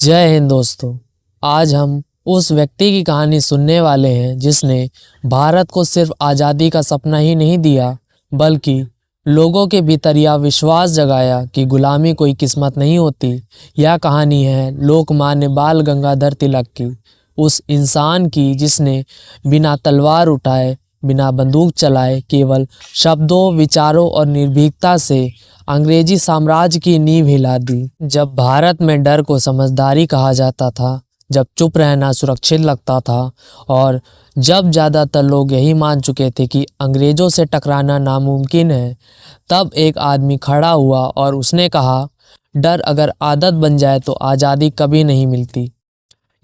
जय हिंद दोस्तों। आज हम उस व्यक्ति की कहानी सुनने वाले हैं जिसने भारत को सिर्फ आज़ादी का सपना ही नहीं दिया बल्कि लोगों के भीतर यह विश्वास जगाया कि गुलामी कोई किस्मत नहीं होती। यह कहानी है लोकमान्य बाल गंगाधर तिलक की, उस इंसान की जिसने बिना तलवार उठाए, बिना बंदूक चलाए, केवल शब्दों, विचारों और निर्भीकता से अंग्रेजी साम्राज्य की नींव हिला दी। जब भारत में डर को समझदारी कहा जाता था, जब चुप रहना सुरक्षित लगता था और जब ज़्यादातर लोग यही मान चुके थे कि अंग्रेज़ों से टकराना नामुमकिन है, तब एक आदमी खड़ा हुआ और उसने कहा, डर अगर आदत बन जाए तो आज़ादी कभी नहीं मिलती।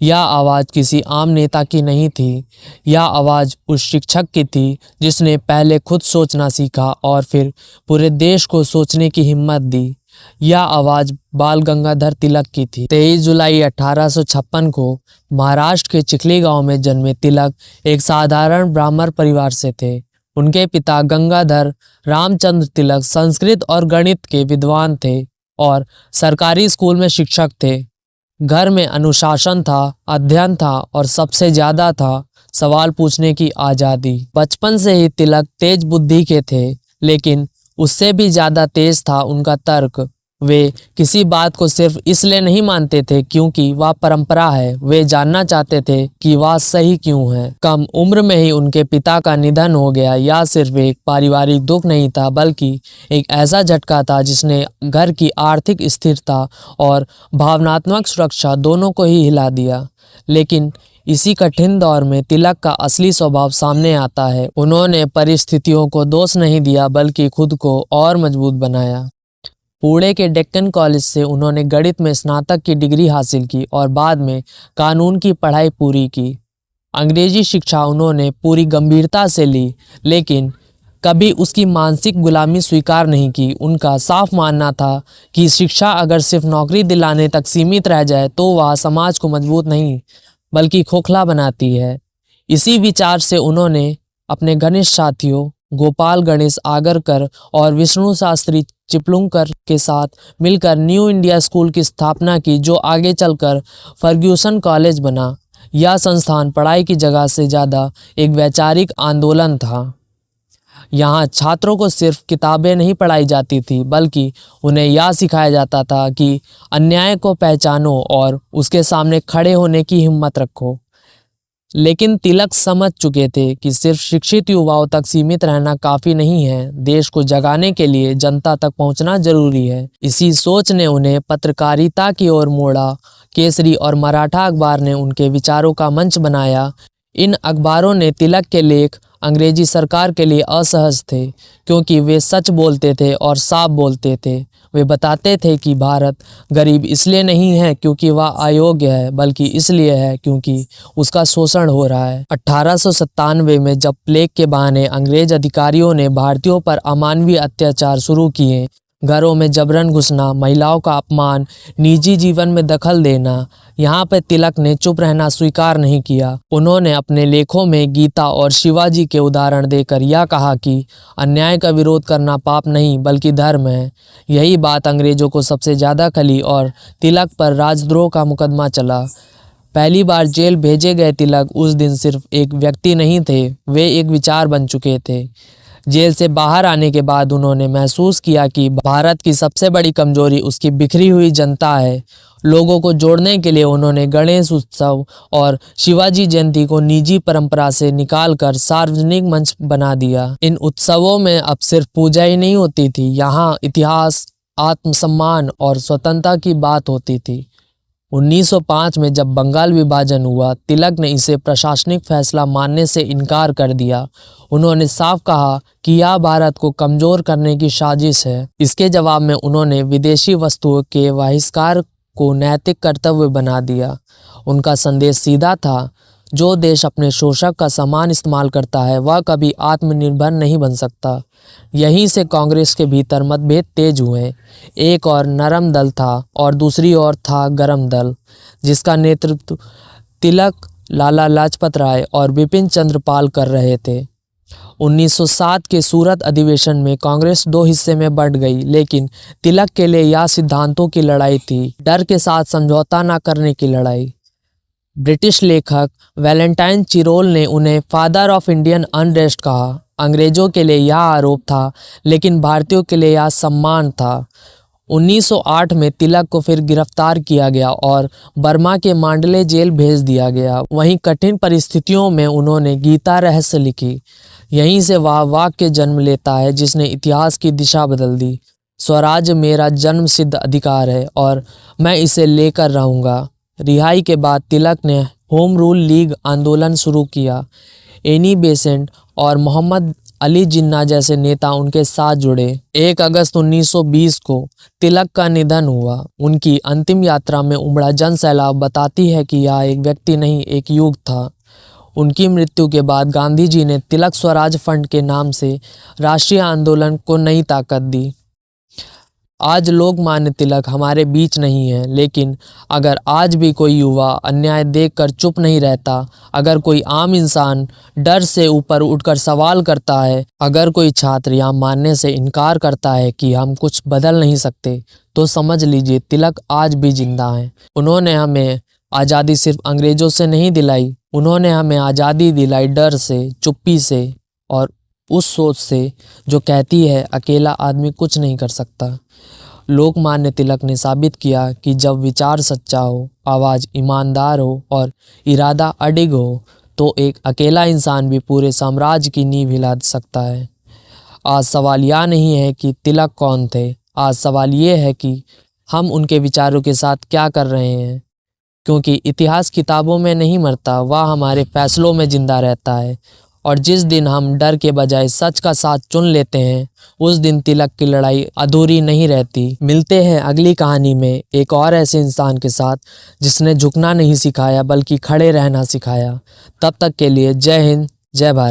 यह आवाज़ किसी आम नेता की नहीं थी। यह आवाज़ उस शिक्षक की थी जिसने पहले खुद सोचना सीखा और फिर पूरे देश को सोचने की हिम्मत दी। यह आवाज़ बाल गंगाधर तिलक की थी। 23 जुलाई 1856 को महाराष्ट्र के चिखली गांव में जन्मे तिलक एक साधारण ब्राह्मण परिवार से थे। उनके पिता गंगाधर रामचंद्र तिलक संस्कृत और गणित के विद्वान थे और सरकारी स्कूल में शिक्षक थे। घर में अनुशासन था, अध्ययन था और सबसे ज़्यादा था सवाल पूछने की आज़ादी। बचपन से ही तिलक तेज बुद्धि के थे, लेकिन उससे भी ज़्यादा तेज था उनका तर्क। वे किसी बात को सिर्फ इसलिए नहीं मानते थे क्योंकि वह परंपरा है, वे जानना चाहते थे कि वह सही क्यों है। कम उम्र में ही उनके पिता का निधन हो गया। यह सिर्फ एक पारिवारिक दुख नहीं था बल्कि एक ऐसा झटका था जिसने घर की आर्थिक स्थिरता और भावनात्मक सुरक्षा दोनों को ही हिला दिया। लेकिन इसी कठिन दौर में तिलक का असली स्वभाव सामने आता है। उन्होंने परिस्थितियों को दोष नहीं दिया बल्कि खुद को और मजबूत बनाया। पुणे के डेक्कन कॉलेज से उन्होंने गणित में स्नातक की डिग्री हासिल की और बाद में कानून की पढ़ाई पूरी की। अंग्रेजी शिक्षा उन्होंने पूरी गंभीरता से ली, लेकिन कभी उसकी मानसिक गुलामी स्वीकार नहीं की। उनका साफ मानना था कि शिक्षा अगर सिर्फ नौकरी दिलाने तक सीमित रह जाए तो वह समाज को मजबूत नहीं बल्कि खोखला बनाती है। इसी विचार से उन्होंने अपने घनिष्ठ साथियों गोपाल गणेश आगरकर और विष्णु शास्त्री चिपलुंकर के साथ मिलकर न्यू इंडिया स्कूल की स्थापना की, जो आगे चलकर फर्ग्यूसन कॉलेज बना। यह संस्थान पढ़ाई की जगह से ज़्यादा एक वैचारिक आंदोलन था। यहाँ छात्रों को सिर्फ किताबें नहीं पढ़ाई जाती थी बल्कि उन्हें यह सिखाया जाता था कि अन्याय को पहचानो और उसके सामने खड़े होने की हिम्मत रखो। लेकिन तिलक समझ चुके थे कि सिर्फ शिक्षित युवाओं तक सीमित रहना काफ़ी नहीं है, देश को जगाने के लिए जनता तक पहुंचना जरूरी है। इसी सोच ने उन्हें पत्रकारिता की ओर मोड़ा। केसरी और मराठा अखबार ने उनके विचारों का मंच बनाया। इन अखबारों ने तिलक के लेख अंग्रेजी सरकार के लिए असहज थे क्योंकि वे सच बोलते थे और साफ बोलते थे। वे बताते थे कि भारत गरीब इसलिए नहीं है क्योंकि वह अयोग्य है, बल्कि इसलिए है क्योंकि उसका शोषण हो रहा है। 1897 में जब प्लेग के बहाने अंग्रेज अधिकारियों ने भारतीयों पर अमानवीय अत्याचार शुरू किए, घरों में जबरन घुसना, महिलाओं का अपमान, निजी जीवन में दखल देना, यहाँ पर तिलक ने चुप रहना स्वीकार नहीं किया। उन्होंने अपने लेखों में गीता और शिवाजी के उदाहरण देकर यह कहा कि अन्याय का विरोध करना पाप नहीं बल्कि धर्म है। यही बात अंग्रेजों को सबसे ज़्यादा खली और तिलक पर राजद्रोह का मुकदमा चला। पहली बार जेल भेजे गए तिलक उस दिन सिर्फ एक व्यक्ति नहीं थे, वे एक विचार बन चुके थे। जेल से बाहर आने के बाद उन्होंने महसूस किया कि भारत की सबसे बड़ी कमजोरी उसकी बिखरी हुई जनता है। लोगों को जोड़ने के लिए उन्होंने गणेश उत्सव और शिवाजी जयंती को निजी परंपरा से निकालकर सार्वजनिक मंच बना दिया। इन उत्सवों में अब सिर्फ पूजा ही नहीं होती थी, यहाँ इतिहास, आत्मसम्मान और स्वतंत्रता की बात होती थी। 1905 में जब बंगाल विभाजन हुआ, तिलक ने इसे प्रशासनिक फैसला मानने से इनकार कर दिया। उन्होंने साफ कहा कि यह भारत को कमज़ोर करने की साजिश है। इसके जवाब में उन्होंने विदेशी वस्तुओं के बहिष्कार को नैतिक कर्तव्य बना दिया। उनका संदेश सीधा था, जो देश अपने शोषक का सामान इस्तेमाल करता है वह कभी आत्मनिर्भर नहीं बन सकता। यहीं से कांग्रेस के भीतर मतभेद तेज हुए। एक और नरम दल था और दूसरी ओर था गरम दल, जिसका नेतृत्व तिलक, लाला लाजपत राय और बिपिन चंद्र पाल कर रहे थे। 1907 के सूरत अधिवेशन में कांग्रेस दो हिस्से में बंट गई, लेकिन तिलक के लिए यह सिद्धांतों की लड़ाई थी, डर के साथ समझौता न करने की लड़ाई। ब्रिटिश लेखक वैलेंटाइन चिरोल ने उन्हें फादर ऑफ इंडियन अनरेस्ट कहा। अंग्रेजों के लिए यह आरोप था, लेकिन भारतीयों के लिए यह सम्मान था। 1908 में तिलक को फिर गिरफ्तार किया गया और बर्मा के मांडले जेल भेज दिया गया। वहीं कठिन परिस्थितियों में उन्होंने गीता रहस्य लिखी। यहीं से वह वाक्य जन्म लेता है जिसने इतिहास की दिशा बदल दी। स्वराज मेरा जन्म सिद्ध अधिकार है और मैं इसे लेकर रहूँगा। रिहाई के बाद तिलक ने होम रूल लीग आंदोलन शुरू किया। एनी बेसेंट और मोहम्मद अली जिन्ना जैसे नेता उनके साथ जुड़े। 1 अगस्त 1920 को तिलक का निधन हुआ। उनकी अंतिम यात्रा में उमड़ा जन सैलाब बताती है कि यह एक व्यक्ति नहीं, एक युग था। उनकी मृत्यु के बाद गांधी जी ने तिलक स्वराज फंड के नाम से राष्ट्रीय आंदोलन को नई ताकत दी। आज लोकमान्य तिलक हमारे बीच नहीं है, लेकिन अगर आज भी कोई युवा अन्याय देखकर चुप नहीं रहता, अगर कोई आम इंसान डर से ऊपर उठकर सवाल करता है, अगर कोई छात्र यह मानने से इनकार करता है कि हम कुछ बदल नहीं सकते, तो समझ लीजिए तिलक आज भी जिंदा हैं। उन्होंने हमें आज़ादी सिर्फ अंग्रेज़ों से नहीं दिलाई, उन्होंने हमें आज़ादी दिलाई डर से, चुप्पी से और उस सोच से जो कहती है अकेला आदमी कुछ नहीं कर सकता। लोकमान्य तिलक ने साबित किया कि जब विचार सच्चा हो, आवाज़ ईमानदार हो और इरादा अडिग हो, तो एक अकेला इंसान भी पूरे साम्राज्य की नींव हिला सकता है। आज सवाल यह नहीं है कि तिलक कौन थे, आज सवाल ये है कि हम उनके विचारों के साथ क्या कर रहे हैं, क्योंकि इतिहास किताबों में नहीं मरता, वह हमारे फैसलों में जिंदा रहता है। और जिस दिन हम डर के बजाय सच का साथ चुन लेते हैं, उस दिन तिलक की लड़ाई अधूरी नहीं रहती। मिलते हैं अगली कहानी में एक और ऐसे इंसान के साथ जिसने झुकना नहीं सिखाया बल्कि खड़े रहना सिखाया। तब तक के लिए जय हिंद, जय भारत।